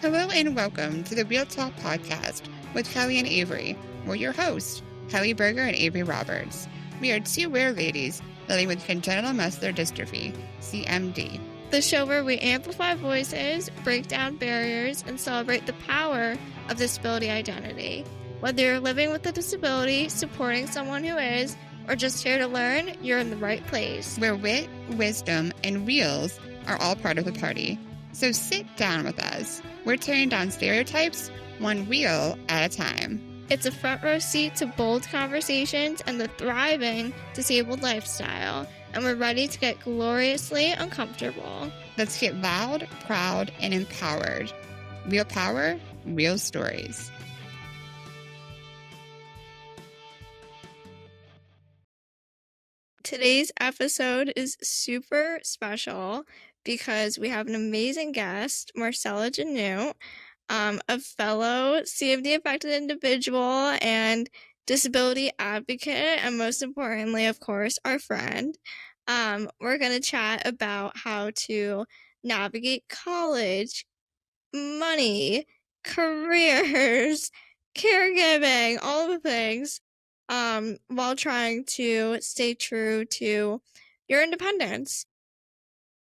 Hello and welcome to the Real Talk podcast with Kelly and Avery. We're your hosts, Kelly Berger and Avery Roberts. We are two rare ladies living with congenital muscular dystrophy, CMD. The show where we amplify voices, break down barriers, and celebrate the power of disability identity. Whether you're living with a disability, supporting someone who is, or just here to learn, you're in the right place. Where wit, wisdom, and reels are all part of the party. So sit down with us. We're tearing down stereotypes, one reel at a time. It's a front row seat to bold conversations and the thriving disabled lifestyle, and we're ready to get gloriously uncomfortable. Let's get loud, proud, and empowered. Real power, real stories. Today's episode is super special because we have an amazing guest, Marcella Genut, a fellow CMD affected individual and disability advocate, and most importantly, of course, our friend. We're going to chat about how to navigate college, money, careers, caregiving, all the things, while trying to stay true to your independence.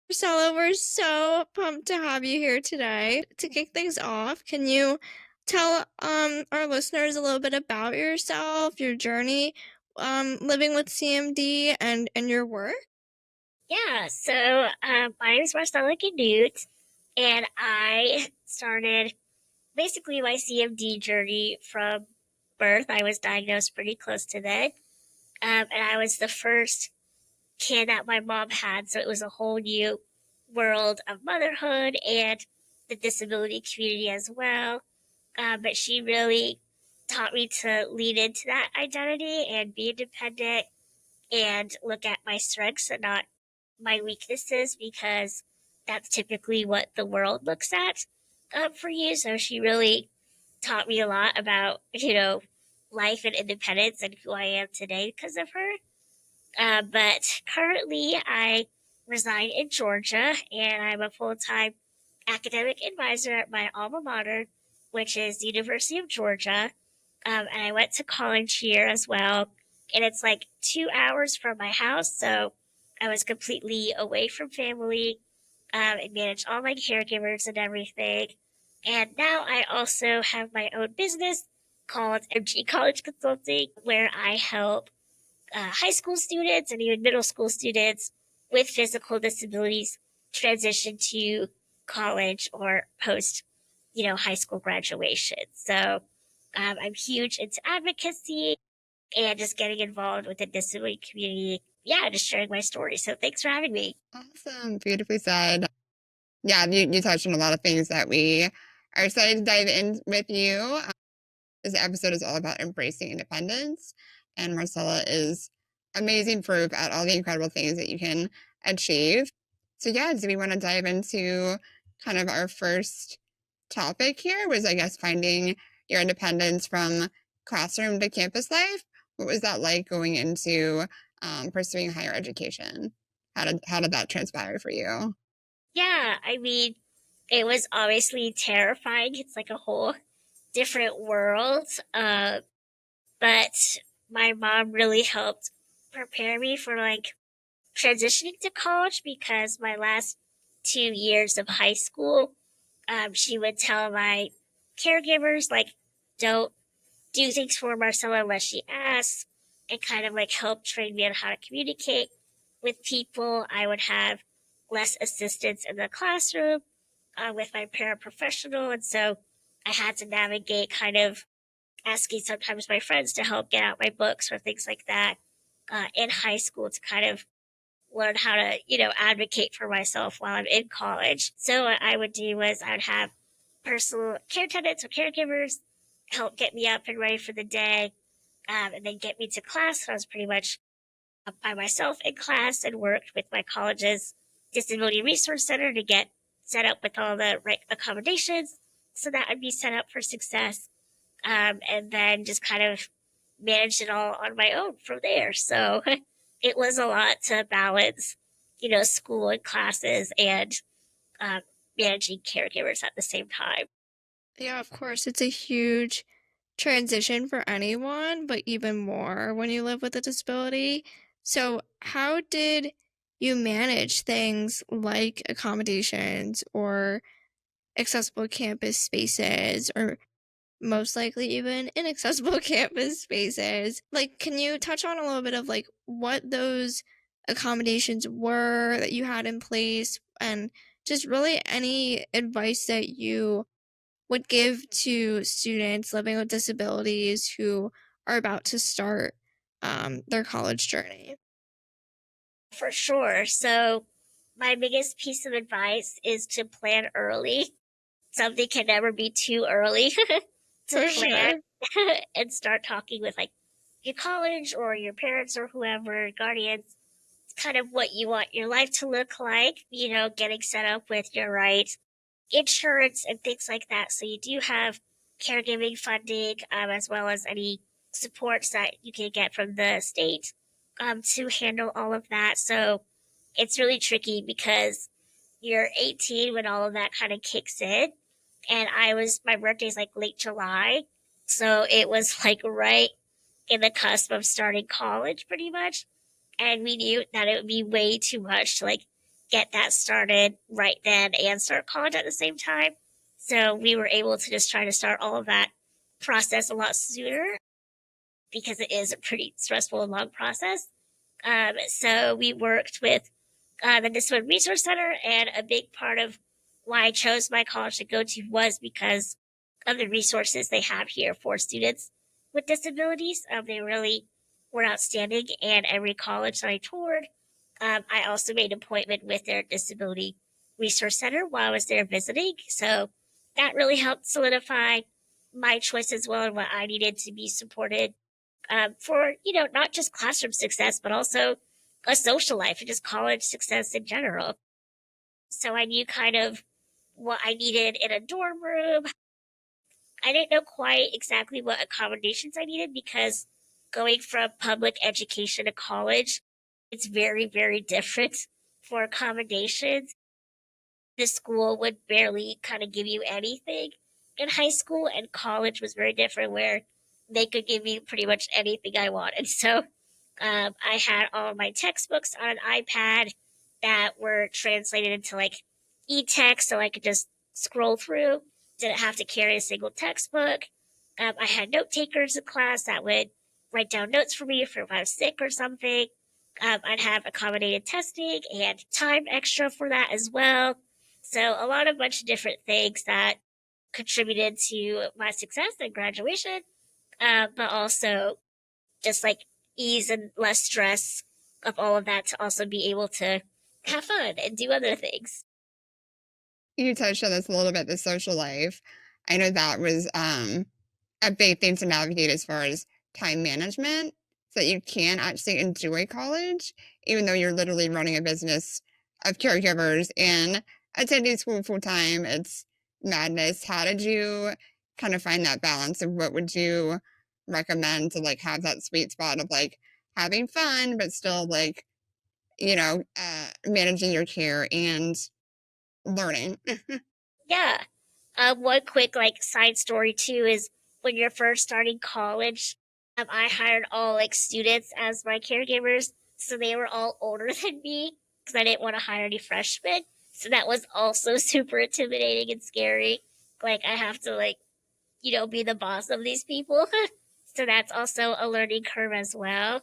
Marcella, we're so pumped to have you here today. To kick things off, can you tell our listeners a little bit about yourself, your journey living with CMD, and your work? Yeah, so my name is Marcella Genut, and I started basically my CMD journey from birth. I was diagnosed pretty close to that, and I was the first kid that my mom had, so it was a whole new world of motherhood and the disability community as well. But she really taught me to lean into that identity and be independent and look at my strengths and not my weaknesses, because that's typically what the world looks at for you. So she really taught me a lot about, life and independence and who I am today because of her. But currently I reside in Georgia and I'm a full-time academic advisor at my alma mater, which is the University of Georgia. And I went to college here as well. And it's like 2 hours from my house. So I was completely away from family and managed all my caregivers and everything. And now I also have my own business called MG College Consulting, where I help high school students and even middle school students with physical disabilities transition to college or post, high school graduation. So I'm huge into advocacy and just getting involved with the disability community. Yeah, just sharing my story. So thanks for having me. Awesome. Beautifully said. Yeah, you touched on a lot of things that we are excited to dive in with you. This episode is all about embracing independence, and Marcella is amazing proof at all the incredible things that you can achieve. So yeah, do we want to dive into kind of our first topic here was, I guess, finding your independence from classroom to campus life? What was that like going into pursuing higher education? How did that transpire for you? Yeah, I mean, it was obviously terrifying. It's like a whole different world. But my mom really helped prepare me for like transitioning to college, because my last 2 years of high school, she would tell my caregivers, like, don't do things for Marcella unless she asks, and kind of like help train me on how to communicate with people. I would have less assistance in the classroom with my paraprofessional. And so I had to navigate kind of asking sometimes my friends to help get out my books or things like that in high school to kind of learn how to, advocate for myself while I'm in college. So what I would do was I would have personal care attendants or caregivers help get me up and ready for the day, and then get me to class. So I was pretty much up by myself in class and worked with my college's Disability Resource Center to get set up with all the right accommodations so that I'd be set up for success. And then just kind of managed it all on my own from there. So it was a lot to balance, school and classes and managing caregivers at the same time. Yeah, of course. It's a huge transition for anyone, but even more when you live with a disability. So, how did you manage things like accommodations or accessible campus spaces, or most likely even inaccessible campus spaces? Like, can you touch on a little bit of like what those accommodations were that you had in place, and just really any advice that you would give to students living with disabilities who are about to start their college journey? For sure. So, my biggest piece of advice is to plan early. Something can never be too early to For plan sure. and start talking with like your college or your parents or whoever, guardians, kind of what you want your life to look like, getting set up with your right insurance and things like that. So you do have caregiving funding, as well as any supports that you can get from the state, to handle all of that. So it's really tricky because you're 18 when all of that kind of kicks in. And my birthday's like late July. So it was like right in the cusp of starting college pretty much. And we knew that it would be way too much to like get that started right then and start college at the same time. So we were able to just try to start all of that process a lot sooner because it is a pretty stressful and long process. So we worked with the Disability Resource Center, and a big part of why I chose my college to go to was because of the resources they have here for students with disabilities. They really were outstanding, and every college that I toured, I also made an appointment with their Disability Resource Center while I was there visiting. So that really helped solidify my choice as well and what I needed to be supported, for, not just classroom success, but also a social life and just college success in general. So I knew kind of what I needed in a dorm room. I didn't know quite exactly what accommodations I needed because going from public education to college, it's very, very different for accommodations. The school would barely kind of give you anything in high school, and college was very different where they could give me pretty much anything I wanted. So I had all of my textbooks on an iPad that were translated into like e-text, so I could just scroll through. Didn't have to carry a single textbook. I had note takers in class that would write down notes for me if I was sick or something. I'd have accommodated testing and time extra for that as well. So a lot of bunch of different things that contributed to my success and graduation, but also just like ease and less stress of all of that to also be able to have fun and do other things. You touched on this a little bit, the social life. I know that was a big thing to navigate as far as time management so that you can actually enjoy college, even though you're literally running a business of caregivers and attending school full time. It's madness. How did you kind of find that balance, and what would you recommend to like have that sweet spot of like having fun, but still like, managing your care and learning? Yeah. One quick like side story too is when you're first starting college, I hired all like students as my caregivers, so they were all older than me because I didn't want to hire any freshmen. So that was also super intimidating and scary. Like I have to like, be the boss of these people. So that's also a learning curve as well.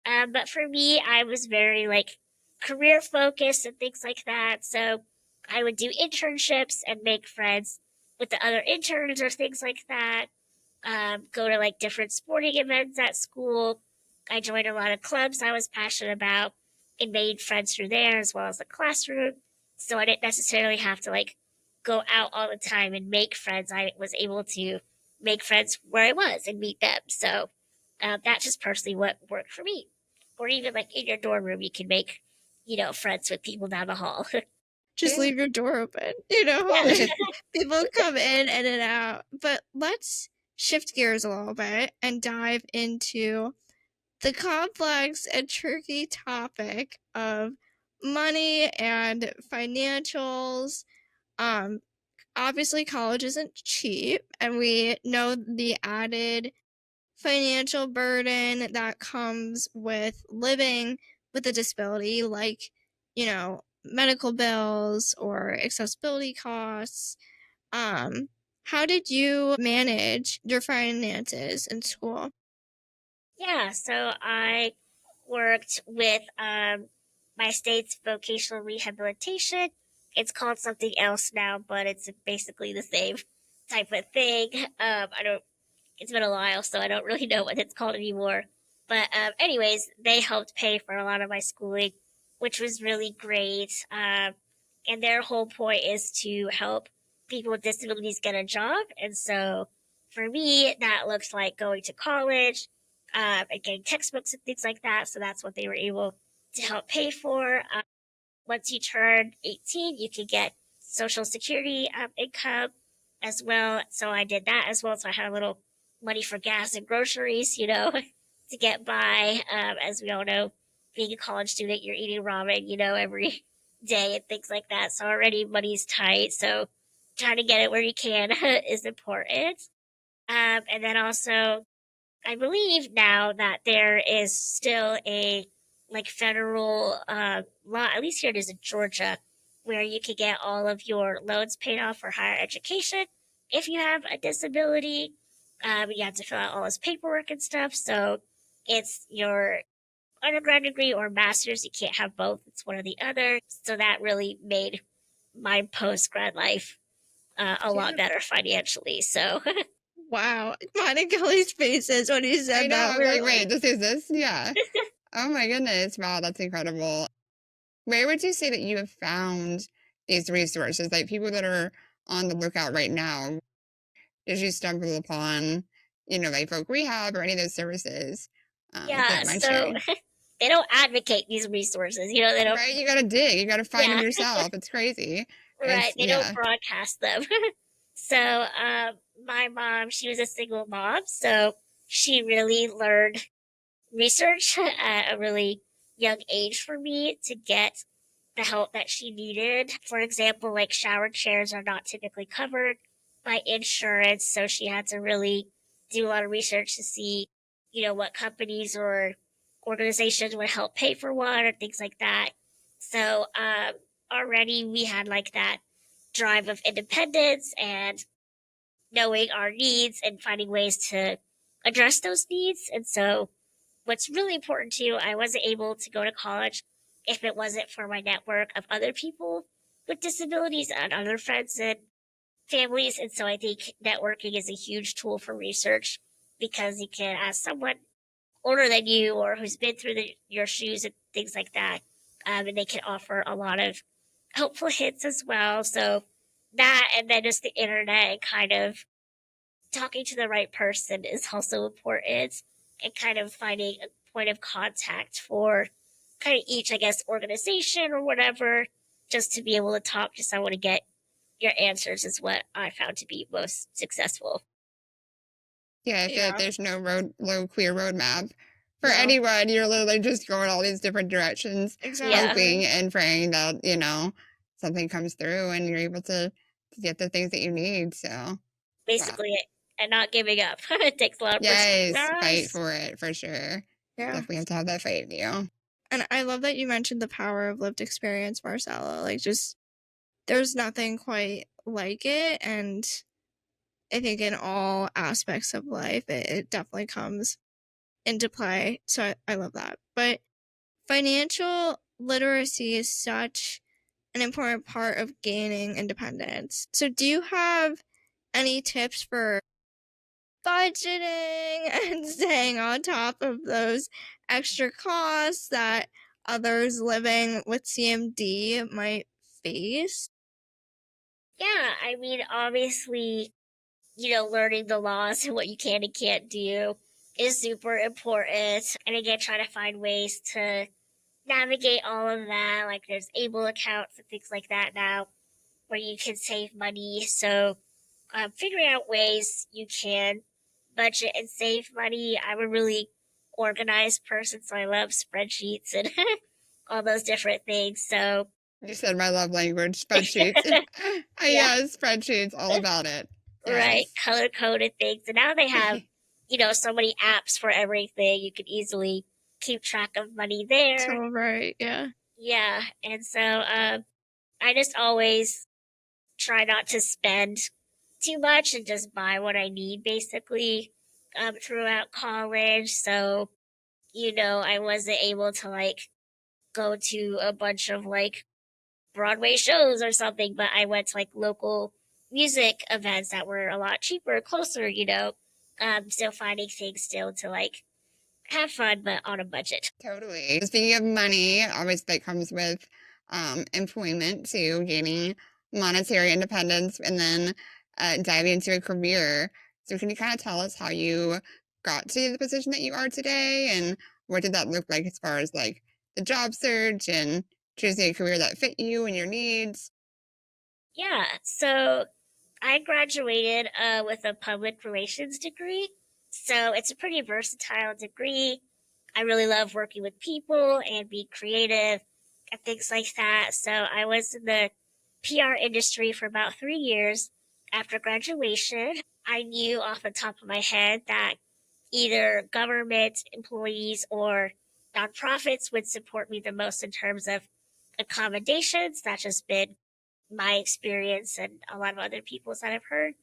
But for me, I was very like career focused and things like that. So I would do internships and make friends with the other interns or things like that. Go to like different sporting events at school. I joined a lot of clubs I was passionate about and made friends through there as well as the classroom. So I didn't necessarily have to like go out all the time and make friends. I was able to make friends where I was and meet them. So that's just personally what worked for me. Or even like in your dorm room, you can make, friends with people down the hall. Just Yeah. leave your door open, you know? Yeah. People come in and out. But let's shift gears a little bit and dive into the complex and tricky topic of money and financials. Um, obviously college isn't cheap, and we know the added financial burden that comes with living with a disability, like, medical bills or accessibility costs. How did you manage your finances in school? Yeah, so I worked with my state's vocational rehabilitation. It's called something else now, but it's basically the same type of thing. I don't. It's been a while, so I don't really know what it's called anymore. But anyways, they helped pay for a lot of my schooling, which was really great. And their whole point is to help people with disabilities get a job. And so for me, that looks like going to college and getting textbooks and things like that. So that's what they were able to help pay for. Once you turn 18, you can get Social Security income as well. So I did that as well. So I had a little money for gas and groceries, to get by. As we all know, being a college student, you're eating ramen, every day and things like that. So already money's tight. So trying to get it where you can is important. And then also, I believe now that there is still a like federal law, at least here it is in Georgia, where you can get all of your loans paid off for higher education if you have a disability. You have to fill out all this paperwork and stuff. So it's your undergrad degree or master's. You can't have both. It's one or the other. So that really made my post grad life a lot better financially. So Wow. Mine and Kelly's faces when you I said know. that. I'm We were like, wait, this is this? Yeah. Oh my goodness. Wow, that's incredible. Where would you say that you have found these resources? Like people that are on the lookout right now, did you stumble upon, like folk rehab or any of those services? If you yeah, don't mind so sharing. they don't advocate these resources. They don't. Right? You gotta dig. You gotta find them Yeah, yourself. It's crazy. right. They don't Yeah. broadcast them. So, my mom, she was a single mom, so she really learned research at a really young age for me to get the help that she needed. For example, like shower chairs are not typically covered by insurance, so she had to really do a lot of research to see, what companies or organizations would help pay for one or things like that. So already we had like that drive of independence and knowing our needs and finding ways to address those needs. And so what's really important too, I wasn't able to go to college if it wasn't for my network of other people with disabilities and other friends and families. And so I think networking is a huge tool for research because you can ask someone older than you or who's been through your shoes and things like that. And they can offer a lot of helpful hints as well. So that, and then just the internet and kind of talking to the right person is also important, and kind of finding a point of contact for kind of each, I guess, organization or whatever, just to be able to talk to someone to get your answers is what I found to be most successful. Yeah, I feel like Yeah. there's no clear roadmap for No. anyone. You're literally just going all these different directions, Exactly. hoping and praying that, something comes through and you're able to get the things that you need. So, wow. Basically, and not giving up. It takes a lot of Yes, fight persistence. for it for sure. Yeah. Definitely have to have that fight in you. And I love that you mentioned the power of lived experience, Marcella. Like, just there's nothing quite like it. And I think in all aspects of life, it definitely comes into play. So I love that. But financial literacy is such an important part of gaining independence. So do you have any tips for budgeting and staying on top of those extra costs that others living with CMD might face? Yeah, I mean, obviously, learning the laws and what you can and can't do is super important. And again, trying to find ways to navigate all of that. Like there's able accounts and things like that now where you can save money. So figuring out ways you can budget and save money. I'm a really organized person, so I love spreadsheets and all those different things. So You said my love language, spreadsheets. Yeah, Spreadsheets, all about it. right. Yes. Color coded things. And now they have, so many apps for everything. You can easily keep track of money there. So right, yeah. Yeah. And so I just always try not to spend too much and just buy what I need basically throughout college. So, I wasn't able to like go to a bunch of like Broadway shows or something, but I went to like local music events that were a lot cheaper, closer. Still finding things still to like have fun, but on a budget. Totally. Speaking of money, obviously that comes with employment too, gaining monetary independence and then diving into a career. So can you kind of tell us how you got to the position that you are today and what did that look like as far as like the job search and choosing a career that fit you and your needs? Yeah, so I graduated with a public relations degree. So it's a pretty versatile degree. I really love working with people and being creative and things like that. So I was in the PR industry for about 3 years after graduation. I knew off the top of my head that either government employees or nonprofits would support me the most in terms of accommodations. That's just been my experience and a lot of other people's that I've heard.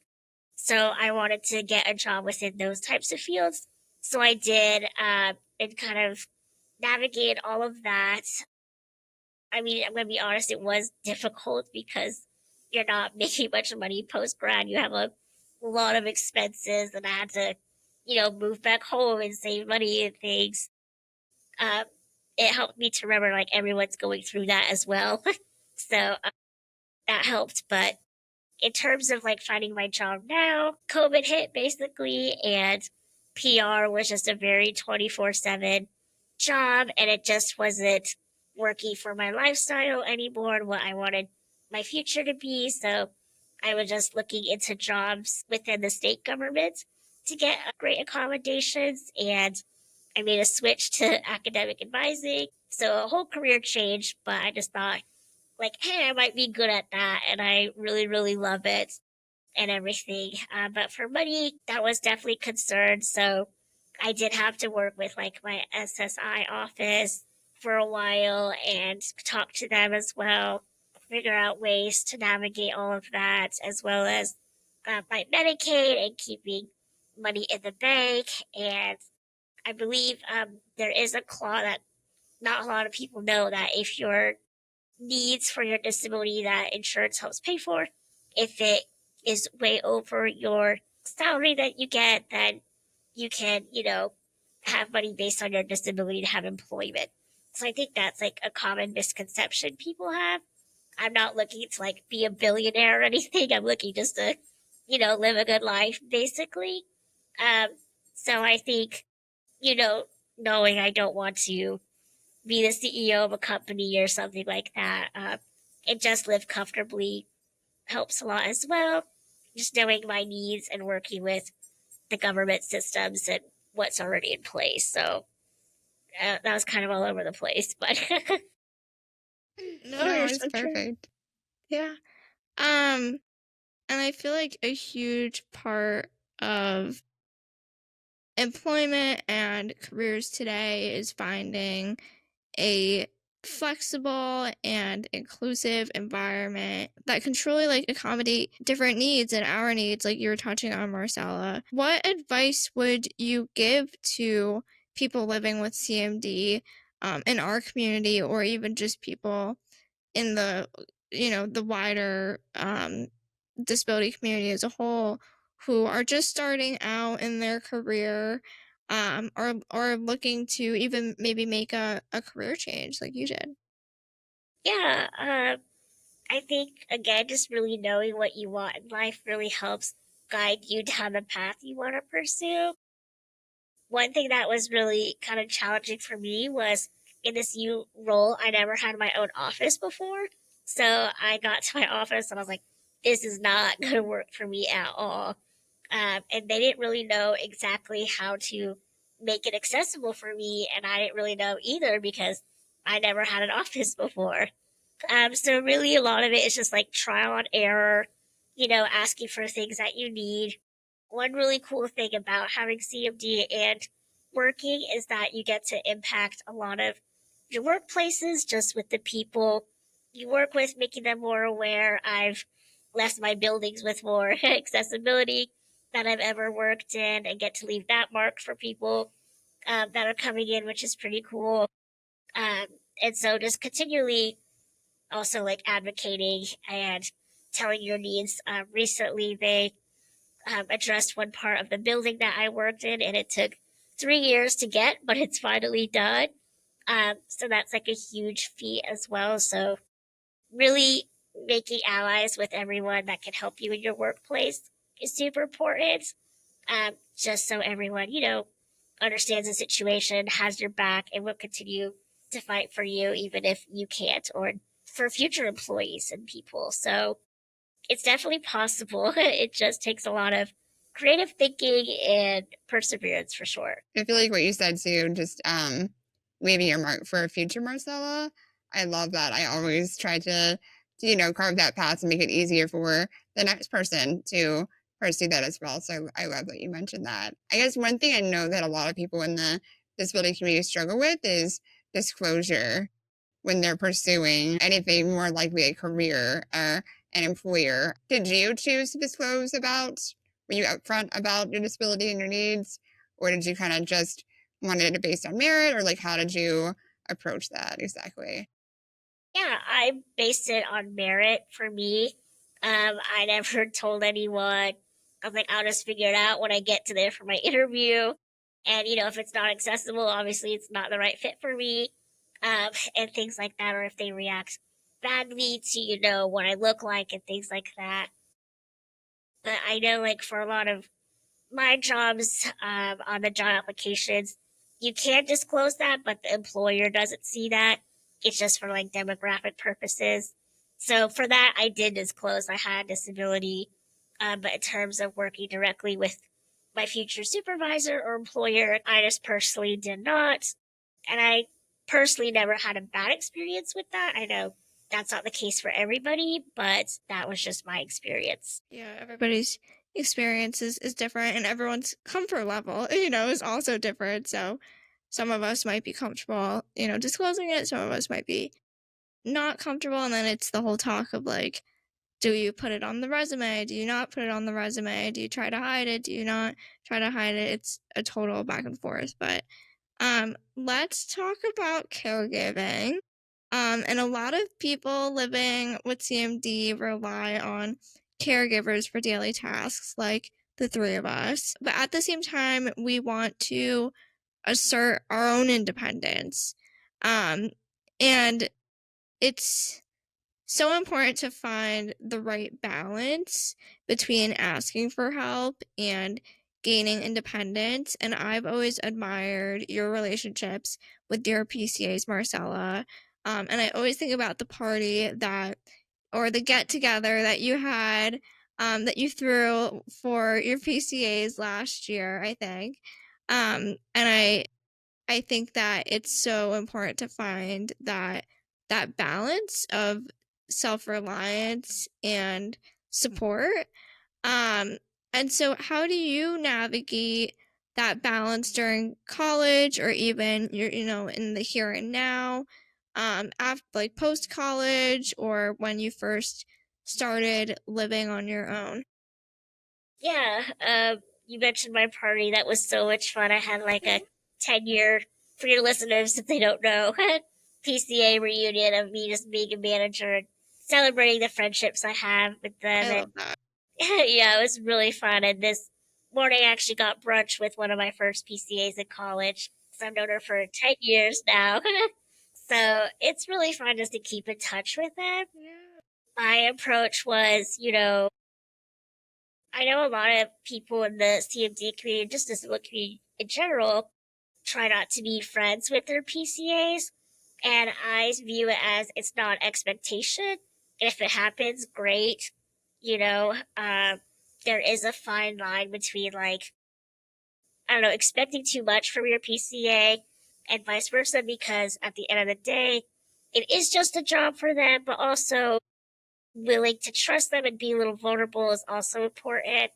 So I wanted to get a job within those types of fields. So I did, and kind of navigated all of that. I mean, I'm going to be honest, it was difficult because you're not making much money post grad. You have a lot of expenses, and I had to, move back home and save money and things. Um, it helped me to remember like everyone's going through that as well. So that helped. But in terms of like finding my job now, COVID hit basically, and PR was just a very 24/7 job, and it just wasn't working for my lifestyle anymore and what I wanted my future to be. So I was just looking into jobs within the state government to get great accommodations, and I made a switch to academic advising. So a whole career change, but I just thought, like, hey, I might be good at that, and I really, really love it and everything. But for money, that was definitely concerned. So I did have to work with like my SSI office for a while and talk to them as well, figure out ways to navigate all of that, as well as my Medicaid and keeping money in the bank. And I believe there is a clause that not a lot of people know, that if your needs for your disability that insurance helps pay for, if it is way over your salary that you get, then you can, have money based on your disability to have employment. So I think that's like a common misconception people have. I'm not looking to like be a billionaire or anything. I'm looking just to, live a good life basically. Um, so I think, you know, knowing I don't want to be the CEO of a company or something like that, and just live comfortably helps a lot as well. Just knowing my needs and working with the government systems and what's already in place. So that was kind of all over the place, but No, No, you're it's so true. perfect. Yeah. And I feel like a huge part of employment and careers today is finding a flexible and inclusive environment that can truly like accommodate different needs and our needs, like you were touching on, Marcella. What advice would you give to people living with CMD in our community, or even just people in the the wider disability community as a whole, who are just starting out in their career, or looking to even maybe make a career change like you did? yeah, I think again, just really knowing what you want in life really helps guide you down the path you want to pursue. One thing that was really kind of challenging for me was in this new role, I never had my own office before. So I got to my office and I was like, this is not going to work for me at all. And they didn't really know exactly how to make it accessible for me. And I didn't really know either because I never had an office before. So really a lot of it is just like trial and error, asking for things that you need. One really cool thing about having CMD and working is that you get to impact a lot of your workplaces just with the people you work with, making them more aware. I've left my buildings with more accessibility than I've ever worked in and get to leave that mark for people that are coming in, which is pretty cool. Um, and so just continually also like advocating and telling your needs. Recently, they addressed one part of the building that I worked in, and it took 3 years to get, but it's finally done. So that's like a huge feat as well. So really making allies with everyone that can help you in your workplace is super important. Just so everyone, understands the situation, has your back, and will continue to fight for you, even if you can't, or for future employees and people. So it's definitely possible. It just takes a lot of creative thinking and perseverance for sure. I feel like what you said too, just leaving your mark for a future Marcella. I love that. I always try to carve that path and make it easier for the next person to pursue that as well. So I love that you mentioned that. I guess one thing I know that a lot of people in the disability community struggle with is disclosure when they're pursuing anything more likely a career or an employer. Did you choose to disclose were you upfront about your disability and your needs? Or did you kind of just wanted it based on merit, or like how did you approach that exactly? Yeah, I based it on merit for me. I never told anyone. I'm like, I'll just figure it out when I get to there for my interview. And, if it's not accessible, obviously it's not the right fit for me. And things like that, or if they react badly to, what I look like and things like that. But I know, like, for a lot of my jobs on the job applications, you can disclose that, but the employer doesn't see that. It's just for like demographic purposes. So for that, I did disclose I had a disability. But in terms of working directly with my future supervisor or employer, I just personally did not. And I personally never had a bad experience with that. I know that's not the case for everybody, but that was just my experience. Yeah, everybody's experience is different, and everyone's comfort level, is also different. So some of us might be comfortable, disclosing it. Some of us might be not comfortable. And then it's the whole talk of like, do you put it on the resume? Do you not put it on the resume? Do you try to hide it? Do you not try to hide it? It's a total back and forth. But let's talk about caregiving. And a lot of people living with CMD rely on caregivers for daily tasks, like the three of us. But at the same time, we want to assert our own independence. And it's so important to find the right balance between asking for help and gaining independence. And I've always admired your relationships with your PCAs, Marcella. And I always think about the party or the get together that you had, that you threw for your PCAs last year, I think. And I think that it's so important to find that balance of self-reliance and support. And so how do you navigate that balance during college, or even in the here and now, after like post college, or when you first started living on your own? Yeah, you mentioned my party. That was so much fun. I had like a 10-year, for your listeners if they don't know, PCA reunion of me just being a manager and celebrating the friendships I have with them. I And love that. yeah, it was really fun. And this morning I actually got brunch with one of my first PCAs in college. So I've known her for 10 years now. So it's really fun just to keep in touch with them. Yeah. My approach was, I know a lot of people in the CMD community, just the civil community in general, try not to be friends with their PCAs. And I view it as it's not expectation. If it happens, great. There is a fine line between like, I don't know, expecting too much from your PCA and vice versa, because at the end of the day, it is just a job for them, but also willing to trust them and be a little vulnerable is also important.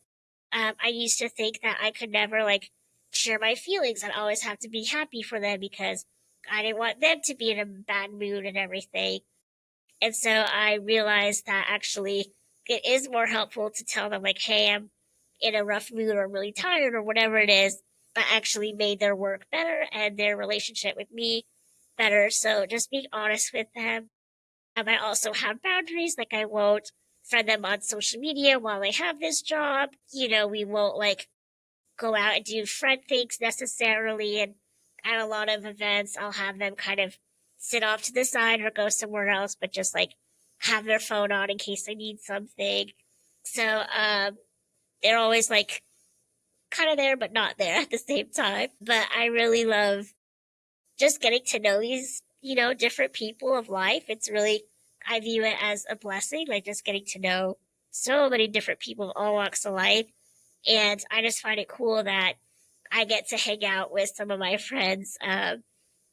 I used to think that I could never like share my feelings. I'd always have to be happy for them because I didn't want them to be in a bad mood and everything. And so I realized that actually it is more helpful to tell them like, hey, I'm in a rough mood or really tired or whatever it is, that actually made their work better and their relationship with me better. So just being honest with them. I also have boundaries, like I won't friend them on social media while I have this job. We won't like go out and do friend things necessarily. And at a lot of events, I'll have them kind of sit off to the side or go somewhere else, but just like have their phone on in case I need something. So, they're always like kind of there, but not there at the same time. But I really love just getting to know these, different people of life. It's really, I view it as a blessing, like just getting to know so many different people of all walks of life. And I just find it cool that I get to hang out with some of my friends, and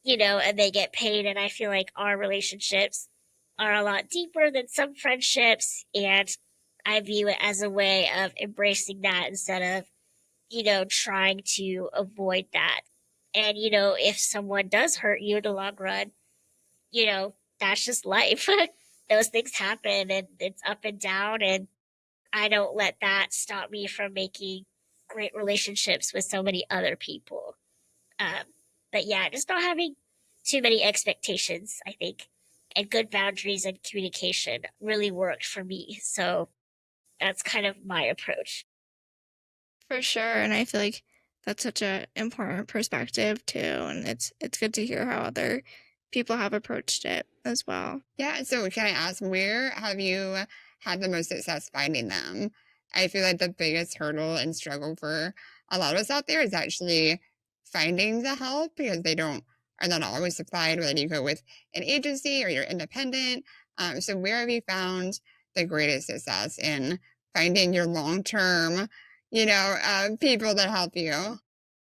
they get paid. And I feel like our relationships are a lot deeper than some friendships. And I view it as a way of embracing that instead of, trying to avoid that. And, if someone does hurt you in the long run, that's just life. Those things happen and it's up and down. And I don't let that stop me from making great relationships with so many other people. Um, but yeah, just not having too many expectations, I think, and good boundaries and communication really worked for me. So that's kind of my approach. For sure, and I feel like that's such an important perspective too, and it's good to hear how other people have approached it as well. Yeah, so can I ask, where have you had the most success finding them? I feel like the biggest hurdle and struggle for a lot of us out there is actually finding the help because they are not always supplied, whether you go with an agency or you're independent. So where have you found the greatest success in finding your long-term, people that help you?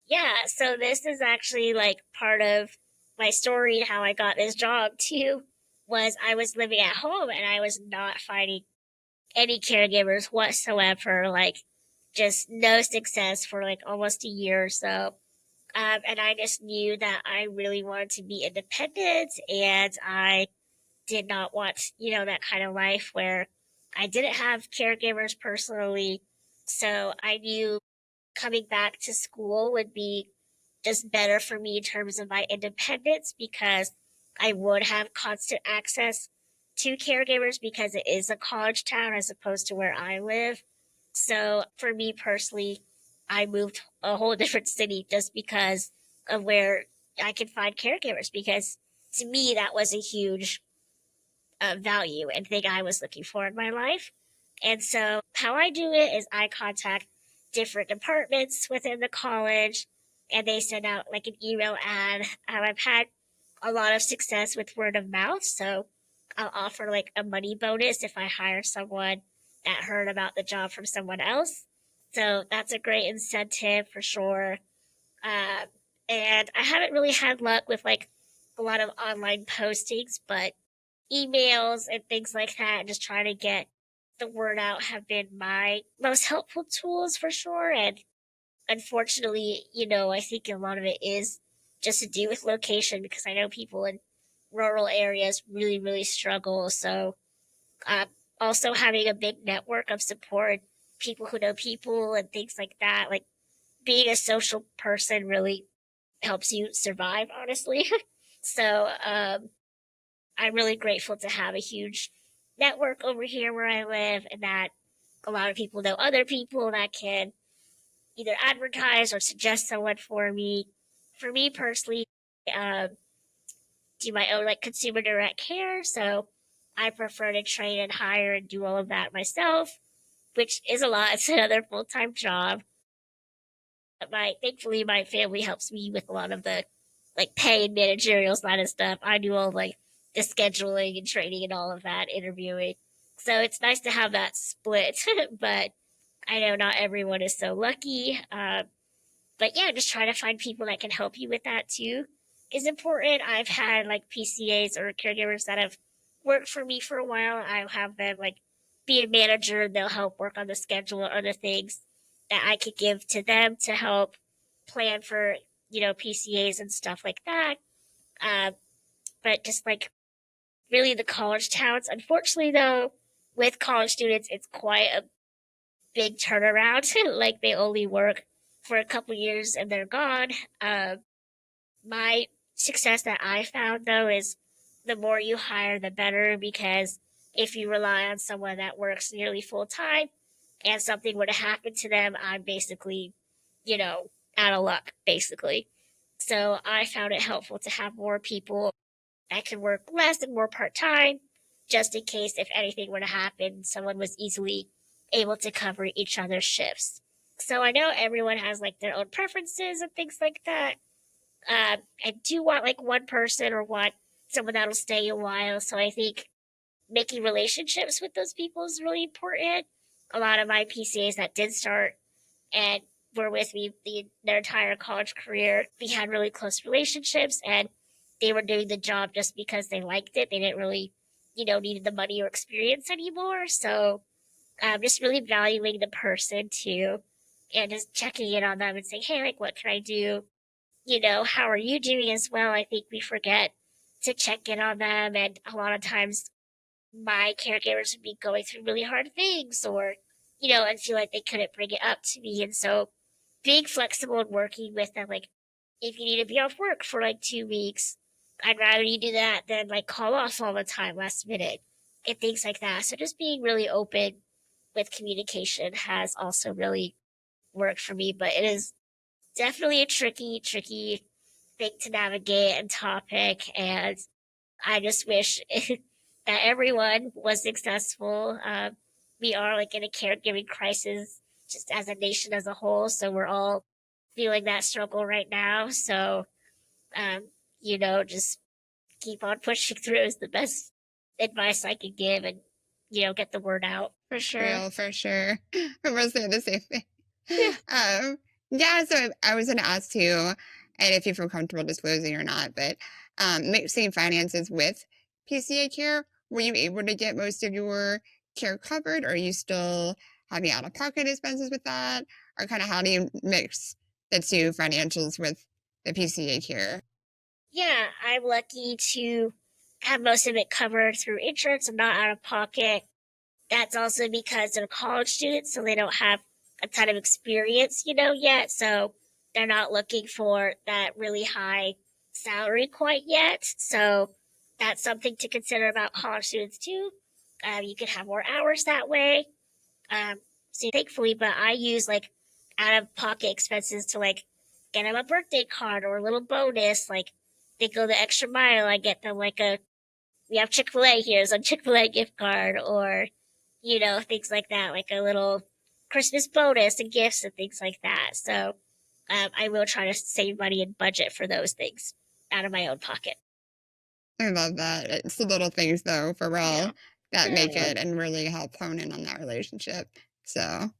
Yeah, so this is actually like part of my story and how I got this job too. Was I was living at home and I was not finding any caregivers whatsoever, like just no success for like almost a year or so. And I just knew that I really wanted to be independent and I did not want, that kind of life where I didn't have caregivers personally. So I knew coming back to school would be just better for me in terms of my independence because I would have constant access to caregivers because it is a college town as opposed to where I live. So for me personally, I moved a whole different city just because of where I could find caregivers because to me that was a huge value and thing I was looking for in my life. And so how I do it is I contact different departments within the college and they send out like an email ad. I've had a lot of success with word of mouth. So I'll offer like a money bonus if I hire someone that heard about the job from someone else. So that's a great incentive for sure. Uh, and I haven't really had luck with like a lot of online postings, but emails and things like that, just trying to get the word out have been my most helpful tools for sure. And unfortunately, I think a lot of it is just to do with location because I know people in rural areas really, really struggle. So, uh, also having a big network of support, people who know people and things like that, like being a social person really helps you survive, honestly. So, I'm really grateful to have a huge network over here where I live and that a lot of people know other people that can either advertise or suggest someone for me. For me personally, um, do my own like consumer direct care. So I prefer to train and hire and do all of that myself, which is a lot. It's another full-time job. But thankfully my family helps me with a lot of the like pay and managerial side of stuff. I do all like the scheduling and training and all of that, interviewing. So it's nice to have that split, but I know not everyone is so lucky. But yeah, just try to find people that can help you with that too. is important. I've had like PCAs or caregivers that have worked for me for a while. I'll have them like be a manager and they'll help work on the schedule or other things that I could give to them to help plan for, PCAs and stuff like that. Uh, but just like really the college towns, unfortunately though, with college students, it's quite a big turnaround. Like they only work for a couple years and they're gone. My success that I found though is the more you hire, the better, because if you rely on someone that works nearly full time and something were to happen to them, I'm basically, out of luck, basically. So I found it helpful to have more people that could work less and more part time, just in case if anything were to happen, someone was easily able to cover each other's shifts. So I know everyone has like their own preferences and things like that. I do want like one person or want someone that'll stay a while. So I think making relationships with those people is really important. A lot of my PCAs that did start and were with me their entire college career, we had really close relationships and they were doing the job just because they liked it. They didn't really, needed the money or experience anymore. So just really valuing the person too and just checking in on them and saying, hey, like, what can I do? How are you doing as well? I think we forget to check in on them. And a lot of times my caregivers would be going through really hard things or, and feel like they couldn't bring it up to me. And so being flexible and working with them, like if you need to be off work for like 2 weeks, I'd rather you do that than like call off all the time last minute and things like that. So just being really open with communication has also really worked for me, but it is definitely a tricky thing to navigate and topic. And I just wish that everyone was successful. We are like in a caregiving crisis just as a nation as a whole. So we're all feeling that struggle right now. So, just keep on pushing through is the best advice I could give and, get the word out. For sure. Real, for sure. We're saying the same thing. Yeah. So I was going to ask you, and if you feel comfortable disclosing or not, but mixing finances with PCA care, were you able to get most of your care covered? Or are you still having out-of-pocket expenses with that? Or kind of how do you mix the two financials with the PCA care? Yeah, I'm lucky to have most of it covered through insurance and not out of pocket. That's also because they're college students, so they don't have a ton of experience, yet. So they're not looking for that really high salary quite yet. So that's something to consider about college students too. You could have more hours that way. So thankfully, but I use like out of pocket expenses to like get them a birthday card or a little bonus. Like they go the extra mile. I get them like we have Chick-fil-A here, so Chick-fil-A gift card or, things like that, like a little Christmas bonus and gifts and things like that. So I will try to save money and budget for those things out of my own pocket. I love that. It's the little things, though, for real, that make it and really help hone in on that relationship. So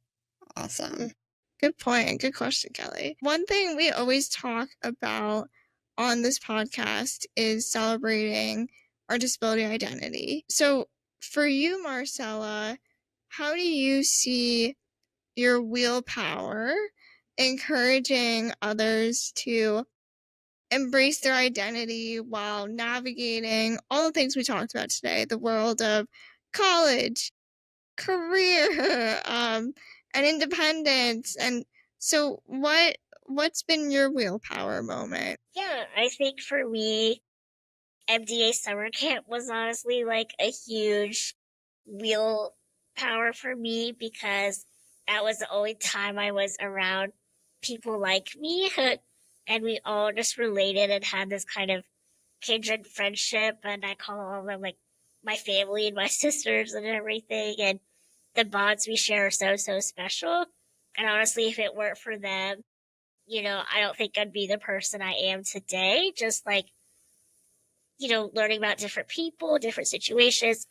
awesome. Good point. Good question, Kelly. One thing we always talk about on this podcast is celebrating our disability identity. So for you, Marcella, how do you see your willpower encouraging others to embrace their identity while navigating all the things we talked about today, the world of college, career, and independence? And so what's been your willpower moment? Yeah, I think for me, MDA summer camp was honestly like a huge willpower for me because that was the only time I was around people like me. And we all just related and had this kind of kindred friendship. And I call all of them like my family and my sisters and everything. And the bonds we share are so special. And honestly, if it weren't for them, I don't think I'd be the person I am today. Just like, learning about different people, different situations,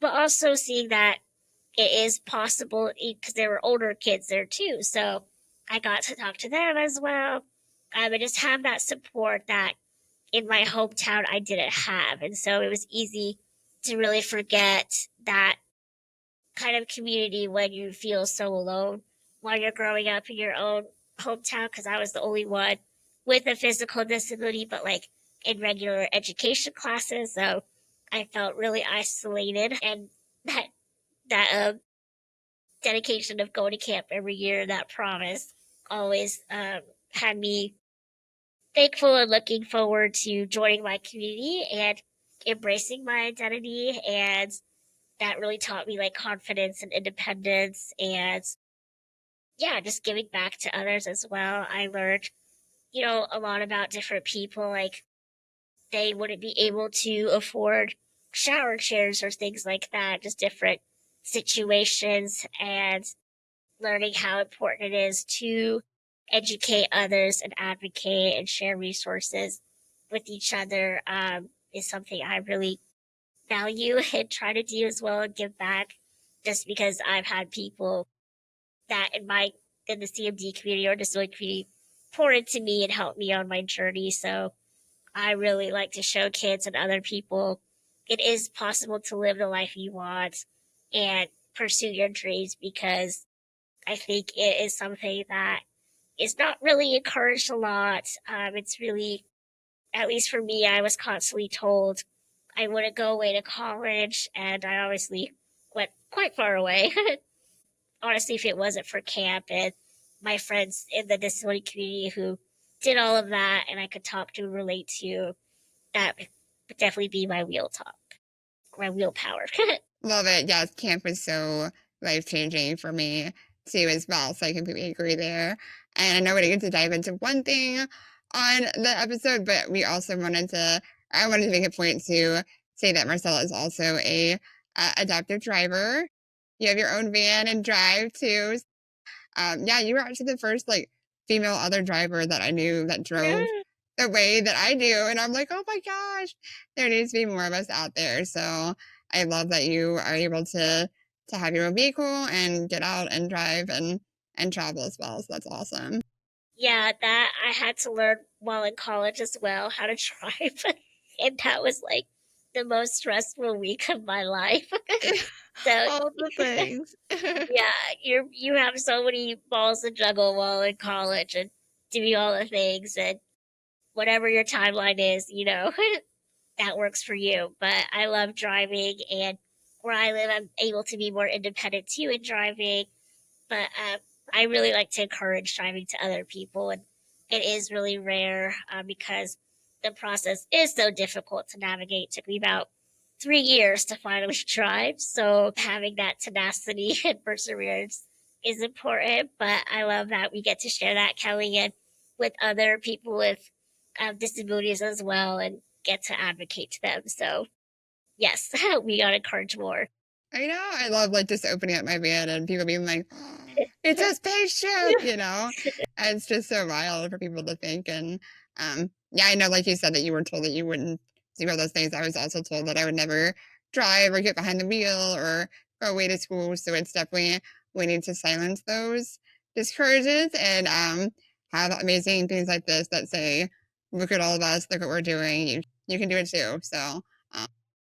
but also seeing that it is possible because there were older kids there too. So I got to talk to them as well. And just have that support that in my hometown I didn't have. And so it was easy to really forget that kind of community when you feel so alone while you're growing up in your own hometown, because I was the only one with a physical disability, but like in regular education classes. So I felt really isolated, and that that dedication of going to camp every year, that promise, always had me thankful and looking forward to joining my community and embracing my identity. And that really taught me like confidence and independence, and yeah, just giving back to others as well. I learned, a lot about different people. Like, they wouldn't be able to afford shower chairs or things like that, just different situations, and learning how important it is to educate others and advocate and share resources with each other, is something I really value and try to do as well and give back, just because I've had people that in the CMD community or disability community pour into me and help me on my journey. So I really like to show kids and other people it is possible to live the life you want and pursue your dreams, because I think it is something that is not really encouraged a lot. It's really, at least for me, I was constantly told I wouldn't go away to college, and I obviously went quite far away. Honestly, if it wasn't for camp and my friends in the disability community who did all of that and I could talk to and relate to, that would definitely be my my willpower. Love it. Yes, camp was so life-changing for me too as well, so I completely agree there. And I know we're going to dive into one thing on the episode, but I wanted to make a point to say that Marcella is also a adaptive driver. You have your own van and drive too. Yeah, you were actually the first like female other driver that I knew that drove the way that I do, and I'm like, oh my gosh, there needs to be more of us out there. So I love that you are able to have your own vehicle and get out and drive and travel as well. So that's awesome. Yeah, that I had to learn while in college as well, how to drive. And that was like the most stressful week of my life. So All the things. yeah, you have so many balls to juggle while in college and doing all the things, and whatever your timeline is, that works for you. But I love driving, and where I live, I'm able to be more independent too in driving. But I really like to encourage driving to other people, and it is really rare, because the process is so difficult to navigate. It took me about 3 years to finally drive, so having that tenacity and perseverance is important. But I love that we get to share that, Kelly, and with other people with disabilities as well, and get to advocate to them. So yes, we gotta encourage more. I know. I love like just opening up my van and people being like, it says patient. And it's just so wild for people to think. And yeah, I know, like you said, that you were told that you wouldn't do all those things. I was also told that I would never drive or get behind the wheel or go away to school. So it's definitely, we need to silence those discouragements and have amazing things like this that say, look at all of us, look what we're doing. You can do it too. So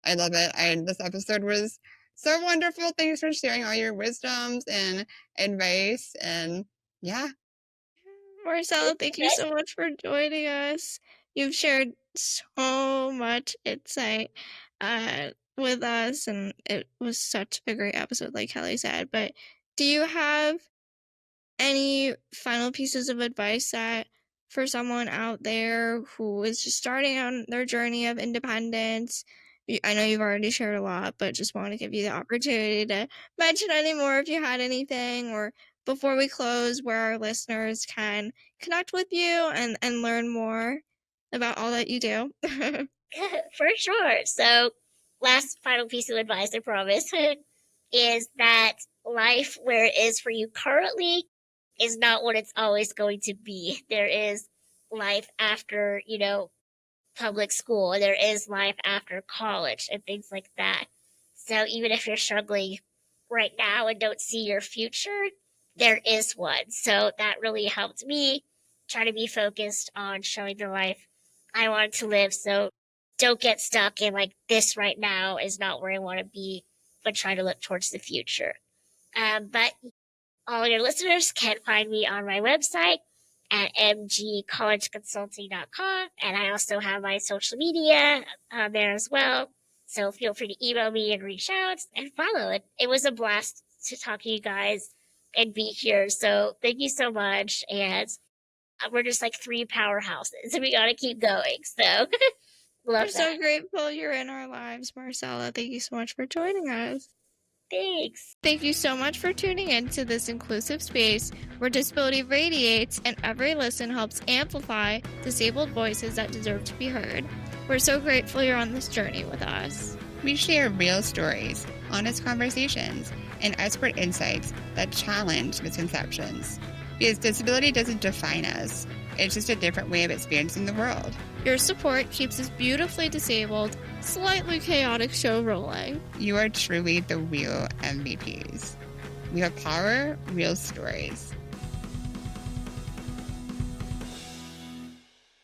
I love it. This episode was so wonderful. Thanks for sharing all your wisdoms and advice. And yeah, Marcella, thank you so much for joining us. You've shared so much insight with us, and it was such a great episode, like Kelly said. But do you have any final pieces of advice that for someone out there who is just starting on their journey of independence? I know you've already shared a lot, but just want to give you the opportunity to mention any more if you had anything, or before we close, where our listeners can connect with you and learn more about all that you do. For sure. So, last final piece of advice, I promise, is that life where it is for you currently is not what it's always going to be. There is life after, public school. There is life after college and things like that. So, even if you're struggling right now and don't see your future, there is one. So, that really helped me try to be focused on showing the life I want to live. So don't get stuck in like this right now is not where I want to be, but try to look towards the future. But all your listeners can find me on my website at mgcollegeconsulting.com. And I also have my social media there as well. So feel free to email me and reach out and follow it. It was a blast to talk to you guys and be here. So thank you so much. And we're just like 3 powerhouses and we got to keep going. So love We're that. so grateful you're in our lives, Marcella. Thank you so much for joining us. Thanks. Thank you so much for tuning in to this inclusive space where disability radiates and every listen helps amplify disabled voices that deserve to be heard. We're so grateful you're on this journey with us. We share real stories, honest conversations, and expert insights that challenge misconceptions. Because disability doesn't define us, it's just a different way of experiencing the world. Your support keeps this beautifully disabled, slightly chaotic show rolling. You are truly the real MVPs. We have power, real stories.